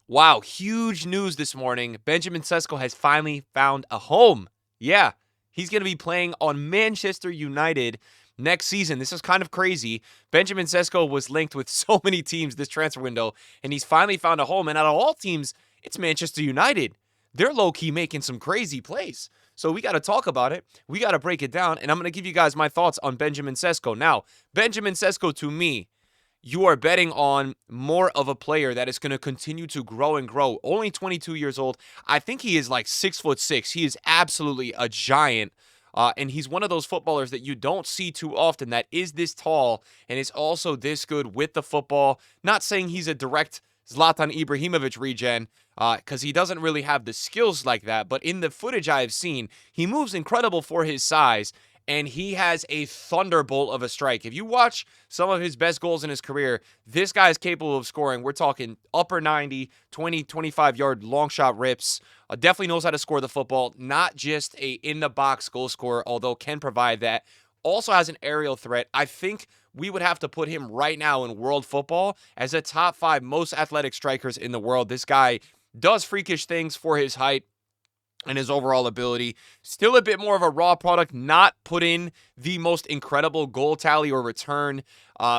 Wow, huge news this morning. Benjamin Sesko has finally found a home. Yeah, he's going to be playing on Manchester United next season. This is kind of crazy. Benjamin Sesko was linked with so many teams this transfer window, and he's finally found a home. And out of all teams, it's Manchester United. They're low-key making some crazy plays. So we got to talk about it. We got to break it down, and I'm going to give you guys my thoughts on Benjamin Sesko. Now, Benjamin Sesko, to me, you are betting on more of a player that is going to continue to grow and grow. Only 22 years old. I think he is like 6'6". He is absolutely a giant. And he's one of those footballers that you don't see too often that is this tall and is also this good with the football. Not saying he's a direct Zlatan Ibrahimovic regen, because he doesn't really have the skills like that. But in the footage I have seen, he moves incredible for his size. And he has a thunderbolt of a strike. If you watch some of his best goals in his career, this guy is capable of scoring. We're talking upper 90, 20, 25-yard long shot rips. Definitely knows how to score the football. Not just a in-the-box goal scorer, although can provide that. Also has an aerial threat. I think we would have to put him right now in world football as a top 5 most athletic strikers in the world. This guy does freakish things for his height and his overall ability. Still a bit more of a raw product, not put in the most incredible goal tally or return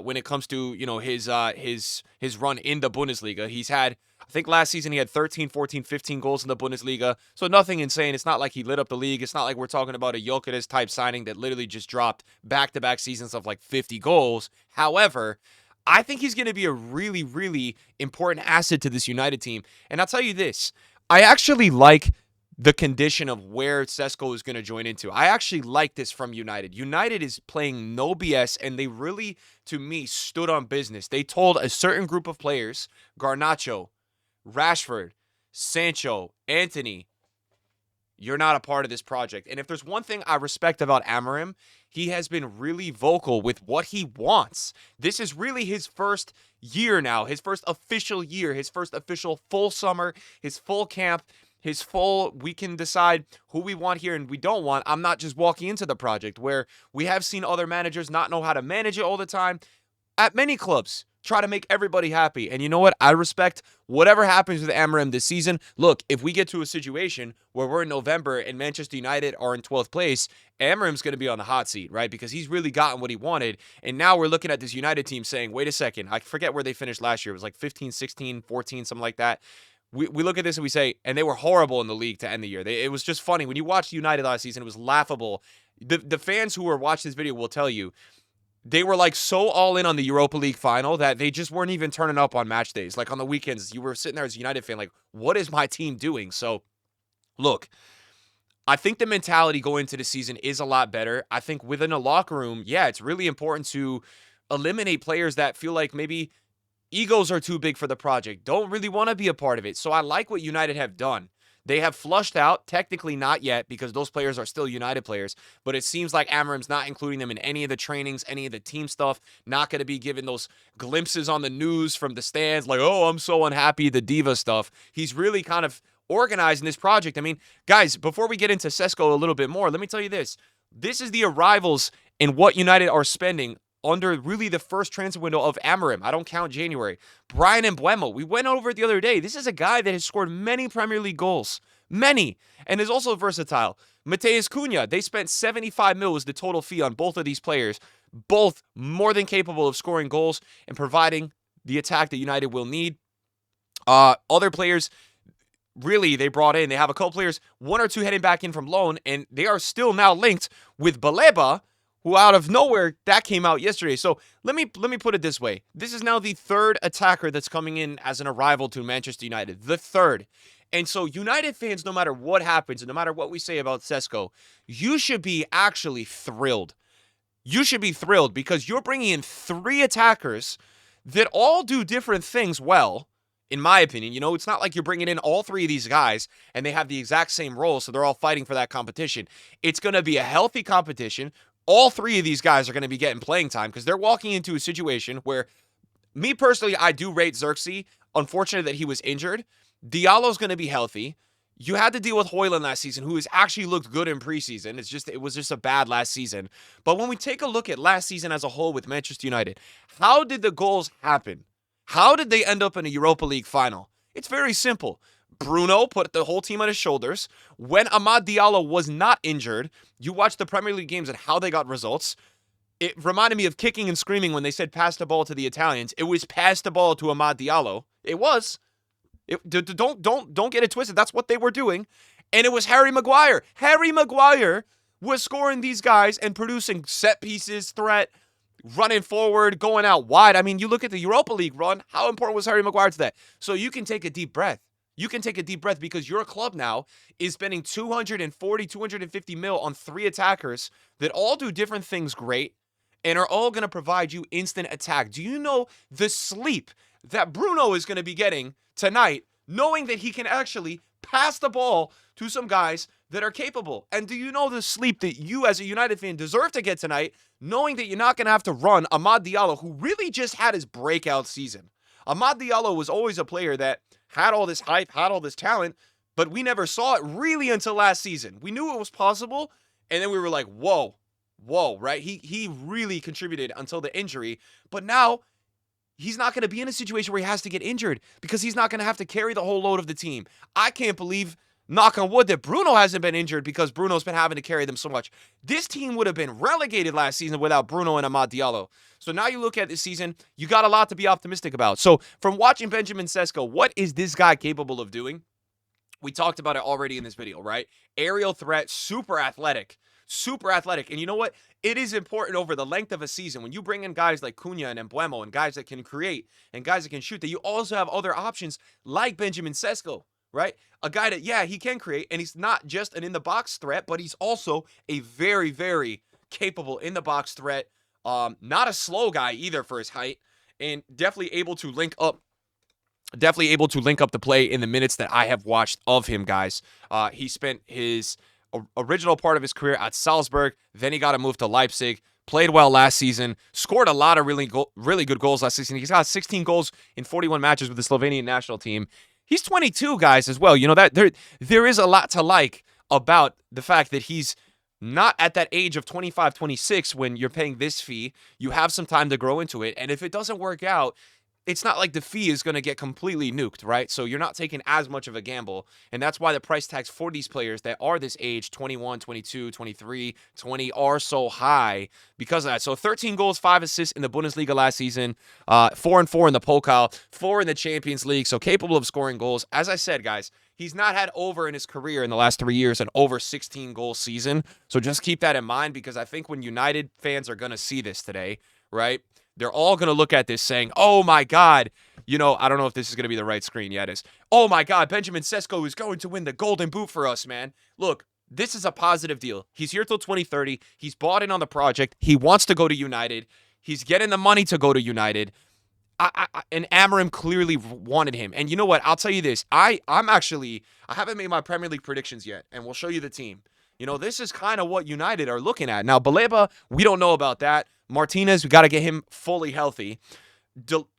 when it comes to, his run in the Bundesliga. He's had, I think last season he had 13, 14, 15 goals in the Bundesliga. So nothing insane. It's not like he lit up the league. It's not like we're talking about a Jokic type signing that literally just dropped back-to-back seasons of like 50 goals. However, I think he's going to be a really, really important asset to this United team. And I'll tell you this, I actually like the condition of where Cesco is going to join into. I actually like this from United. United is playing no BS, and they really, to me, stood on business. They told a certain group of players, Garnacho, Rashford, Sancho, Anthony, you're not a part of this project. And if there's one thing I respect about Amorim, he has been really vocal with what he wants. This is really his first year now, his first official year, his first official full summer, his full camp, his full, we can decide who we want here and we don't want. I'm not just walking into the project where we have seen other managers not know how to manage it all the time. At many clubs, try to make everybody happy. And you know what? I respect whatever happens with Amorim this season. Look, if we get to a situation where we're in November and Manchester United are in 12th place, Amorim's going to be on the hot seat, right? Because he's really gotten what he wanted. And now we're looking at this United team saying, wait a second, I forget where they finished last year. It was like 15, 16, 14, something like that. We look at this and we say, and they were horrible in the league to end the year. It was just funny. When you watched United last season, it was laughable. The fans who were watching this video will tell you, they were like so all in on the Europa League final that they just weren't even turning up on match days. Like on the weekends, you were sitting there as a United fan like, what is my team doing? So, look, I think the mentality going into the season is a lot better. I think within a locker room, yeah, it's really important to eliminate players that feel like maybe egos are too big for the project, don't really want to be a part of it. So I like what United have done. They have flushed out, technically not yet, because those players are still United players, but it seems like Amorim's not including them in any of the trainings, any of the team stuff, not going to be giving those glimpses on the news from the stands, like, oh, I'm so unhappy, the diva stuff. He's really kind of organizing this project. I mean, guys, before we get into Sesko a little bit more, let me tell you this. This is the arrivals and what United are spending under really the first transfer window of Amorim. I don't count January. Brian Mbeumo, we went over it the other day. This is a guy that has scored many Premier League goals. Many. And is also versatile. Mateus Cunha, they spent 75 mil was the total fee on both of these players. Both more than capable of scoring goals and providing the attack that United will need. Other players, really, they brought in. They have a couple players, one or two heading back in from loan, and they are still now linked with Baleba, who out of nowhere, that came out yesterday. So let me put it this way. This is now the third attacker that's coming in as an arrival to Manchester United. The third. And so United fans, no matter what happens, and no matter what we say about Sesko, you should be actually thrilled. You should be thrilled because you're bringing in 3 attackers that all do different things well, in my opinion. You know, it's not like you're bringing in all 3 of these guys and they have the exact same role, so they're all fighting for that competition. It's going to be a healthy competition. All 3 of these guys are going to be getting playing time because they're walking into a situation where, me personally, I do rate Xerxes. Unfortunate that he was injured. Diallo's going to be healthy. You had to deal with Højlund last season, who has actually looked good in preseason. It was just a bad last season. But when we take a look at last season as a whole with Manchester United, how did the goals happen? How did they end up in a Europa League final? It's very simple. Bruno put the whole team on his shoulders. When Amad Diallo was not injured, you watch the Premier League games and how they got results. It reminded me of kicking and screaming when they said pass the ball to the Italians. It was pass the ball to Amad Diallo. It was. Don't get it twisted. That's what they were doing. And it was Harry Maguire. Harry Maguire was scoring these guys and producing set pieces, threat, running forward, going out wide. I mean, you look at the Europa League run. How important was Harry Maguire to that? So you can take a deep breath. You can take a deep breath because your club now is spending 240, 250 mil on 3 attackers that all do different things great and are all going to provide you instant attack. Do you know the sleep that Bruno is going to be getting tonight, knowing that he can actually pass the ball to some guys that are capable? And do you know the sleep that you as a United fan deserve to get tonight, knowing that you're not going to have to run Amad Diallo, who really just had his breakout season? Amad Diallo was always a player that had all this hype, had all this talent, but we never saw it really until last season. We knew it was possible, and then we were like, whoa, right? He really contributed until the injury, but now he's not going to be in a situation where he has to get injured because he's not going to have to carry the whole load of the team. I can't believe, knock on wood, that Bruno hasn't been injured because Bruno's been having to carry them so much. This team would have been relegated last season without Bruno and Amad Diallo. So now you look at this season, you got a lot to be optimistic about. So from watching Benjamin Sesko, what is this guy capable of doing? We talked about it already in this video, right? Aerial threat, super athletic. And you know what? It is important over the length of a season when you bring in guys like Cunha and Mbeumo and guys that can create and guys that can shoot, that you also have other options like Benjamin Sesko, right? A guy that, yeah, he can create, and he's not just an in-the-box threat, but he's also a very, very capable in-the-box threat. Not a slow guy either for his height, and definitely able to link up the play in the minutes that I have watched of him, guys. He spent his original part of his career at Salzburg, then he got a move to Leipzig, played well last season, scored a lot of really good goals last season. He's got 16 goals in 41 matches with the Slovenian national team. He's 22, guys, as well. You know, that there is a lot to like about the fact that he's not at that age of 25, 26 when you're paying this fee. You have some time to grow into it, and if it doesn't work out, it's not like the fee is going to get completely nuked, right? So you're not taking as much of a gamble, and that's why the price tags for these players that are this age, 21, 22, 23, 20, are so high because of that. So 13 goals, 5 assists in the Bundesliga last season, 4 and 4 in the Pokal, 4 in the Champions League, so capable of scoring goals. As I said, guys, he's not had over in his career in the last 3 years an over 16-goal season, so just keep that in mind because I think when United fans are going to see this today, right, they're all going to look at this saying, oh, my God, you know, I don't know if this is going to be the right screen. Yeah, it is. Oh, my God, Benjamin Sesko is going to win the Golden Boot for us, man. Look, this is a positive deal. He's here till 2030. He's bought in on the project. He wants to go to United. He's getting the money to go to United. And Amorim clearly wanted him. And you know what? I'll tell you this. I haven't made my Premier League predictions yet, and we'll show you the team. You know, this is kind of what United are looking at. Now, Baleba, we don't know about that. Martinez, we got to get him fully healthy.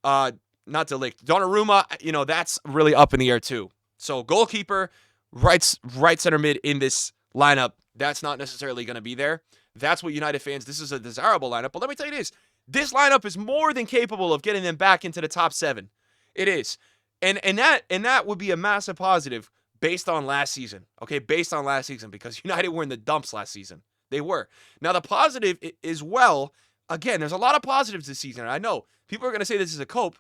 Not Delict. Donnarumma, you know, that's really up in the air too. So goalkeeper, right center mid in this lineup, that's not necessarily going to be there. That's what United fans, this is a desirable lineup. But let me tell you this lineup is more than capable of getting them back into the top 7. It is. And that would be a massive positive based on last season. Okay, based on last season, because United were in the dumps last season. They were. Now, the positive is, well, again, there's a lot of positives this season. I know people are going to say this is a cope.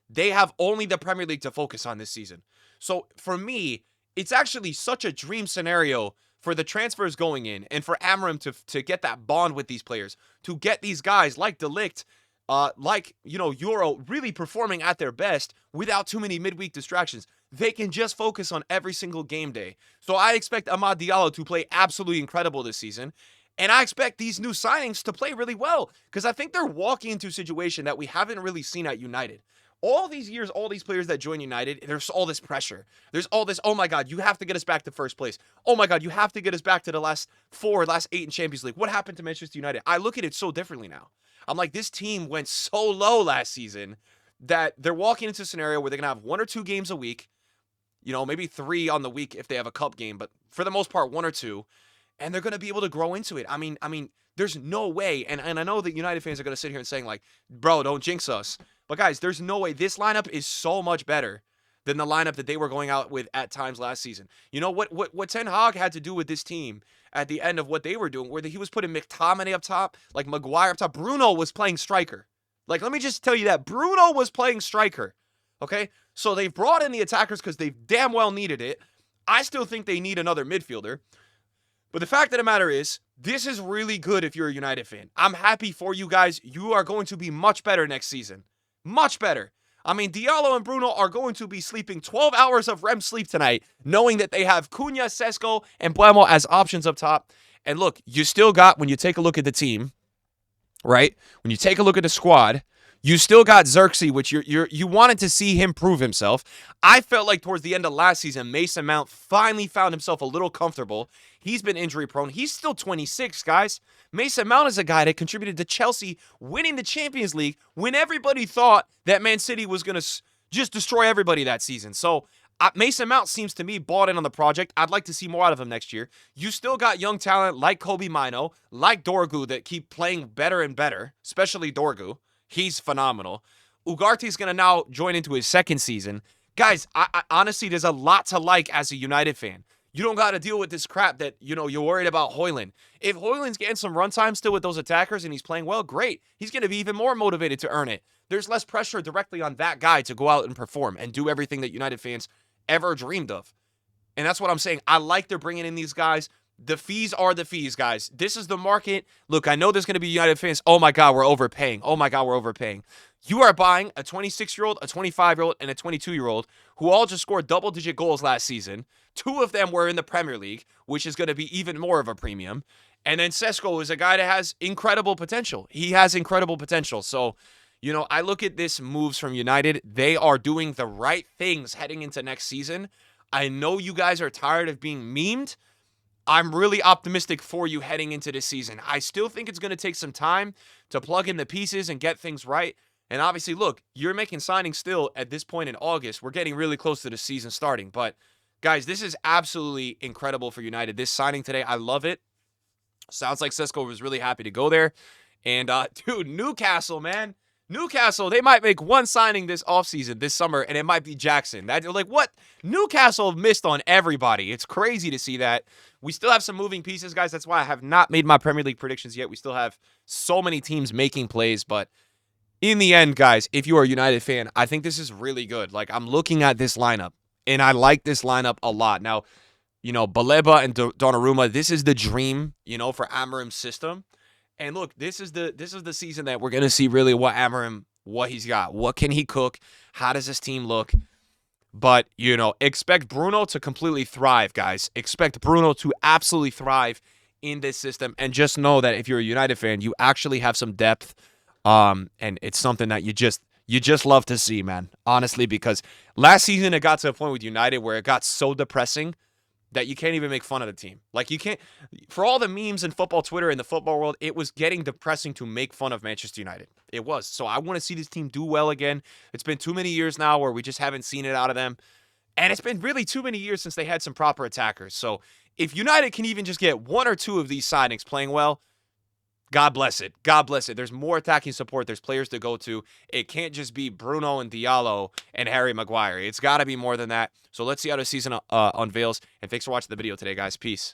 They have only the Premier League to focus on this season. So for me, it's actually such a dream scenario for the transfers going in and for Amorim to get that bond with these players, to get these guys like De Ligt, like, you know, Euro really performing at their best without too many midweek distractions. They can just focus on every single game day. So I expect Amad Diallo to play absolutely incredible this season. And I expect these new signings to play really well because I think they're walking into a situation that we haven't really seen at United. All these years, all these players that join United, there's all this pressure. There's all this, oh my God, you have to get us back to first place. Oh my God, you have to get us back to the last 8 in Champions League. What happened to Manchester United? I look at it so differently now. I'm like, this team went so low last season that they're walking into a scenario where they're going to have 1 or 2 games a week, you know, maybe 3 on the week if they have a cup game, but for the most part, 1 or 2, and they're going to be able to grow into it. I mean, there's no way, and I know that United fans are going to sit here and saying like, bro, don't jinx us. But guys, there's no way. This lineup is so much better than the lineup that they were going out with at times last season. You know what Ten Hag had to do with this team at the end of what they were doing, where he was putting McTominay up top, like Maguire up top. Bruno was playing striker. Like, let me just tell you that. Bruno was playing striker. Okay? So they've brought in the attackers because they damn well needed it. I still think they need another midfielder. But the fact of the matter is, this is really good if you're a United fan. I'm happy for you guys. You are going to be much better next season. Much better. I mean, Diallo and Bruno are going to be sleeping 12 hours of REM sleep tonight, knowing that they have Cunha, Sesko, and Buemo as options up top. And look, you still got, when you take a look at the team, right? When you take a look at the squad, you still got Xerxes, which you wanted to see him prove himself. I felt like towards the end of last season, Mason Mount finally found himself a little comfortable. He's been injury prone. He's still 26, guys. Mason Mount is a guy that contributed to Chelsea winning the Champions League when everybody thought that Man City was going to just destroy everybody that season. So Mason Mount seems to me bought in on the project. I'd like to see more out of him next year. You still got young talent like Kobe Mino, like Dorgu that keep playing better and better, especially Dorgu. He's phenomenal. Ugarte's going to now join into his second season. Guys, I honestly, there's a lot to like as a United fan. You don't got to deal with this crap that, you're worried about Højlund. If Højlund's getting some runtime still with those attackers and he's playing well, great. He's going to be even more motivated to earn it. There's less pressure directly on that guy to go out and perform and do everything that United fans ever dreamed of. And that's what I'm saying. I like they're bringing in these guys. The fees are the fees, guys. This is the market. Look, I know there's going to be United fans. Oh, my God, we're overpaying. Oh, my God, we're overpaying. You are buying a 26-year-old, a 25-year-old, and a 22-year-old who all just scored double-digit goals last season. 2 of them were in the Premier League, which is going to be even more of a premium. And then Cesco is a guy that has incredible potential. He has incredible potential. So, I look at this moves from United. They are doing the right things heading into next season. I know you guys are tired of being memed. I'm really optimistic for you heading into this season. I still think it's going to take some time to plug in the pieces and get things right. And obviously, look, you're making signings still at this point in August. We're getting really close to the season starting. But, guys, this is absolutely incredible for United. This signing today, I love it. Sounds like Sesko was really happy to go there. And, dude, Newcastle, man. Newcastle, they might make one signing this offseason, this summer, and it might be Jackson. What? Newcastle missed on everybody. It's crazy to see that. We still have some moving pieces, guys. That's why I have not made my Premier League predictions yet. We still have so many teams making plays. But in the end, guys, if you are a United fan, I think this is really good. Like, I'm looking at this lineup, and I like this lineup a lot. Now, Baleba and Donnarumma, this is the dream, for Amorim's system. And look, this is the season that we're going to see really what Amorim, what he's got. What can he cook? How does his team look? But, expect Bruno to completely thrive, guys. Expect Bruno to absolutely thrive in this system. And just know that if you're a United fan, you actually have some depth. And it's something that you just love to see, man. Honestly, because last season it got to a point with United where it got so depressing that you can't even make fun of the team. Like, you can't, for all the memes in football Twitter and the football world, it was getting depressing to make fun of Manchester United. It was. So I want to see this team do well again. It's been too many years now where we just haven't seen it out of them. And it's been really too many years since they had some proper attackers. So if United can even just get 1 or 2 of these signings playing well, God bless it. God bless it. There's more attacking support. There's players to go to. It can't just be Bruno and Diallo and Harry Maguire. It's got to be more than that. So let's see how the season unveils. And thanks for watching the video today, guys. Peace.